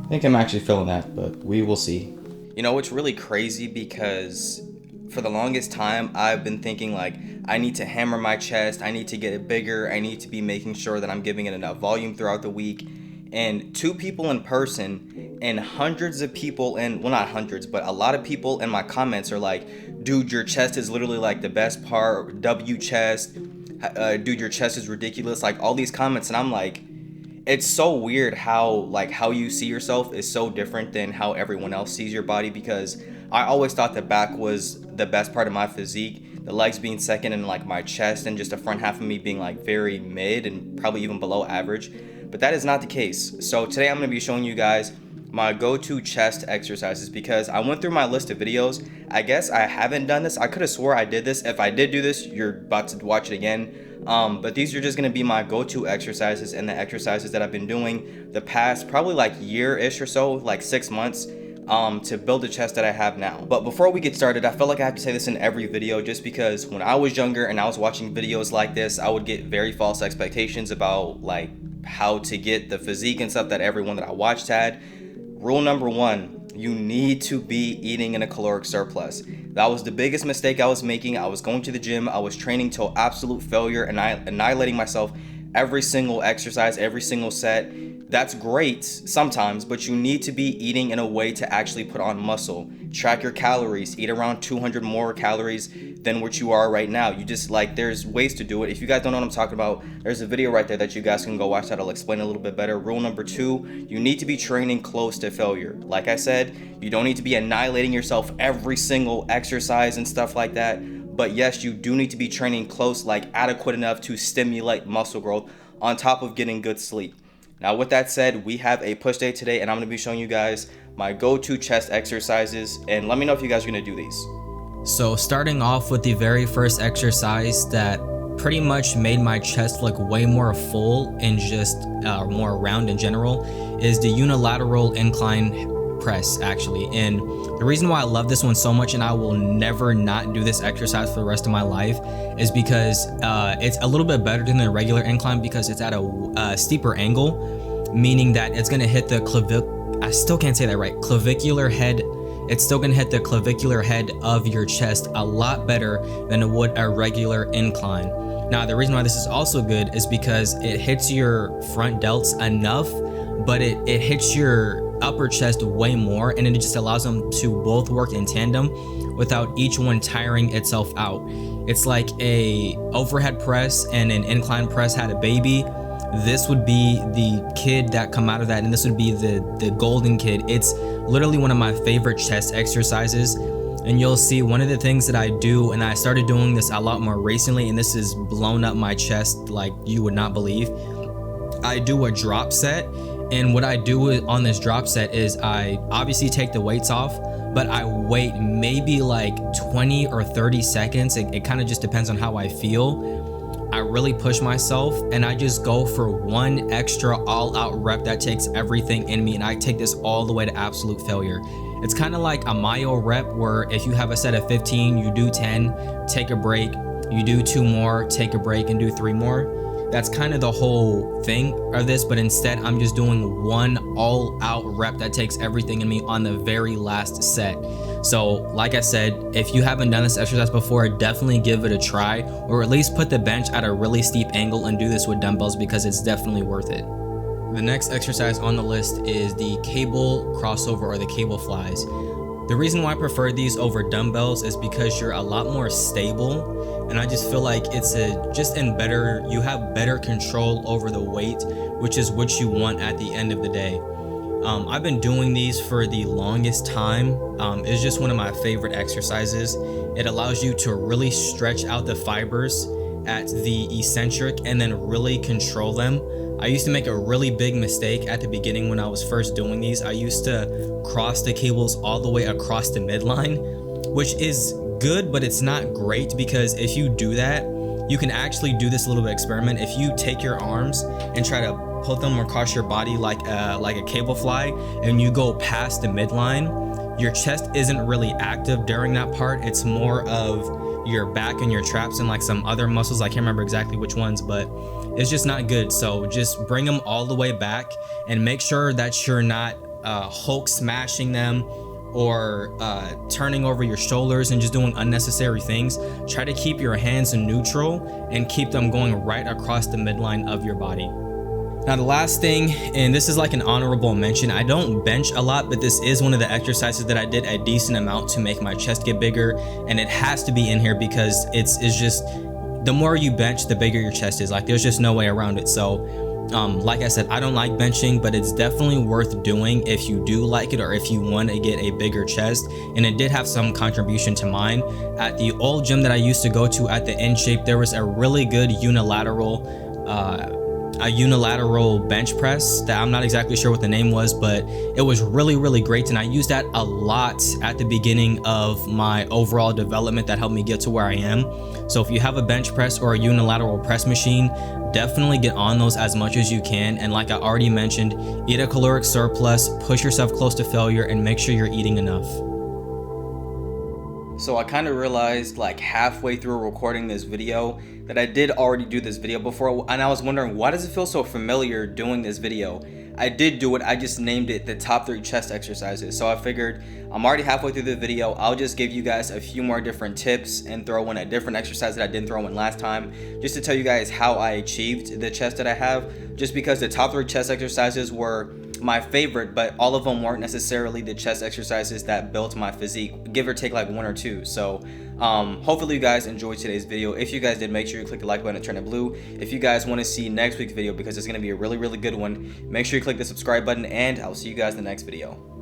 I think I'm actually feeling that, but we will see. You know, it's really crazy because for the longest time, I've been thinking like, I need to hammer my chest, I need to get it bigger, I need to be making sure that I'm giving it enough volume throughout the week. And 2 people in person and hundreds of people well, not hundreds, but a lot of people in my comments are like, dude, your chest is literally like the best part, W chest, dude, your chest is ridiculous, like all these comments. And I'm like, it's so weird how you see yourself is so different than how everyone else sees your body, because I always thought the back was the best part of my physique, the legs being second, and like my chest and just the front half of me being like very mid and probably even below average. But that is not the case. So today I'm going to be showing you guys my go-to chest exercises, because I went through my list of videos. I guess I haven't done this. I could have swore I did this. If I did do this, you're about to watch it again. But these are just going to be my go-to exercises and the exercises that I've been doing the past probably like year-ish or so, like 6 months, to build the chest that I have now. But before we get started, I feel like I have to say this in every video, just because when I was younger and I was watching videos like this, I would get very false expectations about like how to get the physique and stuff that everyone that I watched had. Rule number 1, you need to be eating in a caloric surplus. That was the biggest mistake I was making. I was going to the gym, I was training till absolute failure and annihilating myself every single exercise, every single set. That's great sometimes, but you need to be eating in a way to actually put on muscle. Track your calories, eat around 200 more calories than what you are right now. You just there's ways to do it. If you guys don't know what I'm talking about, there's a video right there that you guys can go watch that'll explain a little bit better. Rule number 2, you need to be training close to failure. Like I said, you don't need to be annihilating yourself every single exercise and stuff like that. But yes, you do need to be training close, like adequate enough to stimulate muscle growth on top of getting good sleep. Now, with that said, we have a push day today, and I'm going to be showing you guys my go-to chest exercises, and let me know if you guys are going to do these. So starting off with the very first exercise that pretty much made my chest look way more full and just more round in general is the unilateral incline press, actually. And the reason why I love this one so much and I will never not do this exercise for the rest of my life is because it's a little bit better than the regular incline, because it's at a steeper angle, meaning that it's going to hit the clavicular head. It's still going to hit the clavicular head of your chest a lot better than it would a regular incline. Now, the reason why this is also good is because it hits your front delts enough, but it hits your upper chest way more, and it just allows them to both work in tandem without each one tiring itself out. It's like a overhead press and an incline press had a baby. This would be the kid that come out of that, and this would be the golden kid. It's literally one of my favorite chest exercises. And you'll see one of the things that I do, and I started doing this a lot more recently, and this has blown up my chest like you would not believe. I do a drop set, and what I do on this drop set is I obviously take the weights off, but I wait maybe like 20 or 30 seconds. It kind of just depends on how I feel. I really push myself, and I just go for one extra all-out rep that takes everything in me, and I take this all the way to absolute failure. It's kind of like a myo rep, where if you have a set of 15, you do 10, take a break, you do 2 more, take a break, and do 3 more. That's kind of the whole thing of this, but instead I'm just doing one all-out rep that takes everything in me on the very last set. So like I said, if you haven't done this exercise before, definitely give it a try, or at least put the bench at a really steep angle and do this with dumbbells, because it's definitely worth it. The next exercise on the list is the cable crossover, or the cable flies. The reason why I prefer these over dumbbells is because you're a lot more stable, and I just feel like it's you have better control over the weight, which is what you want at the end of the day. I've been doing these for the longest time. It's just one of my favorite exercises. It allows you to really stretch out the fibers at the eccentric and then really control them. I used to make a really big mistake at the beginning when I was first doing these. I used to cross the cables all the way across the midline, which is good, but it's not great, because if you do that, you can actually do this little bit experiment. If you take your arms and try to put them across your body like a cable fly, and you go past the midline, your chest isn't really active during that part. It's more of your back and your traps and like some other muscles. I can't remember exactly which ones, but it's just not good. So just bring them all the way back and make sure that you're not Hulk smashing them or turning over your shoulders and just doing unnecessary things. Try to keep your hands in neutral and keep them going right across the midline of your body. Now the last thing, and this is like an honorable mention, I don't bench a lot, but this is one of the exercises that I did a decent amount to make my chest get bigger, and it has to be in here because it's just, the more you bench, the bigger your chest is. Like, there's just no way around it. So like I said, I don't like benching, but it's definitely worth doing if you do like it or if you want to get a bigger chest. And it did have some contribution to mine. At the old gym that I used to go to at the In Shape, there was a really good unilateral bench press that I'm not exactly sure what the name was, but it was really great, and I used that a lot at the beginning of my overall development. That helped me get to where I am. So if you have a bench press or a unilateral press machine, definitely get on those as much as you can. And like I already mentioned, eat a caloric surplus, push yourself close to failure, and make sure you're eating enough. So I kind of realized like halfway through recording this video that I did already do this video before, and I was wondering, why does it feel so familiar doing this video? I did do it, I just named it the top 3 chest exercises. So I figured I'm already halfway through the video, I'll just give you guys a few more different tips and throw in a different exercise that I didn't throw in last time, just to tell you guys how I achieved the chest that I have, just because the top 3 chest exercises were my favorite, but all of them weren't necessarily the chest exercises that built my physique, give or take like 1 or 2. So hopefully you guys enjoyed today's video. If you guys did, make sure you click the like button and turn it blue. If you guys want to see next week's video, because it's going to be a really good one, make sure you click the subscribe button, and I'll see you guys in the next video.